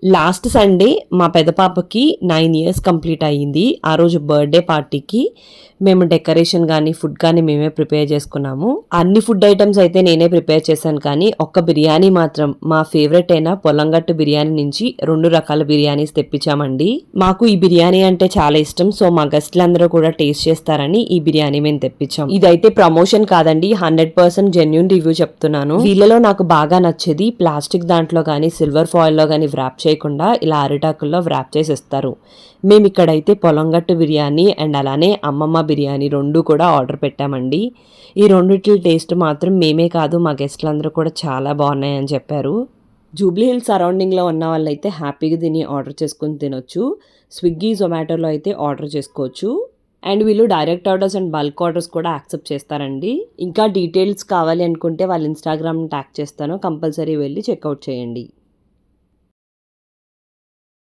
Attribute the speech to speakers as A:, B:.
A: Last Sunday మా పెద్ద పాపకి 9 ఇయర్స్ కంప్లీట్ అయ్యింది. ఆ రోజు బర్త్డే పార్టీకి మేము డెకరేషన్ కానీ ఫుడ్ కానీ మేమే ప్రిపేర్ చేసుకున్నాము. అన్ని ఫుడ్ ఐటమ్స్ అయితే నేనే ప్రిపేర్ చేశాను, కానీ ఒక్క బిర్యానీ మాత్రం మా ఫేవరెట్ అయిన పొలంగట్టు బిర్యానీ నుంచి 2 రకాల బిర్యానీస్ తెప్పించామండి. మాకు ఈ బిర్యానీ అంటే చాలా ఇష్టం. సో మా గెస్ట్లందరూ కూడా టేస్ట్ చేస్తారని ఈ బిర్యానీ మేము తెప్పించాం. ఇదైతే ప్రమోషన్ కాదండి, 100% జెన్యూన్ రివ్యూ చెప్తున్నాను. వీళ్ళలో నాకు బాగా నచ్చేది ప్లాస్టిక్ దాంట్లో కానీ సిల్వర్ ఫాయిల్ లో కానీ వ్రాప్ చేయకుండా ఇలా అరిటాకుల్లో వ్రాప్ చేసి ఇస్తారు. మేము ఇక్కడైతే పొలంగట్టు బిర్యానీ అండ్ అలానే అమ్మమ్మ బిర్యానీ 2 కూడా ఆర్డర్ పెట్టామండి. ఈ రెండిటి టేస్ట్ మాత్రం మేమే కాదు మా గెస్ట్లందరూ కూడా చాలా బాగున్నాయని చెప్పారు. జూబ్లీ హిల్స్ సరౌండింగ్లో ఉన్న వాళ్ళైతే హ్యాపీగా దీన్ని ఆర్డర్ చేసుకుని తినొచ్చు. స్విగ్గీ జొమాటోలో అయితే ఆర్డర్ చేసుకోవచ్చు. అండ్ వీళ్ళు direct orders and bulk orders కూడా యాక్సెప్ట్ చేస్తారండి. ఇంకా డీటెయిల్స్ కావాలి అనుకుంటే వాళ్ళ ఇన్స్టాగ్రామ్ ట్యాగ్ చేస్తాను, కంపల్సరీ వెళ్ళి చెక్అవుట్ చేయండి.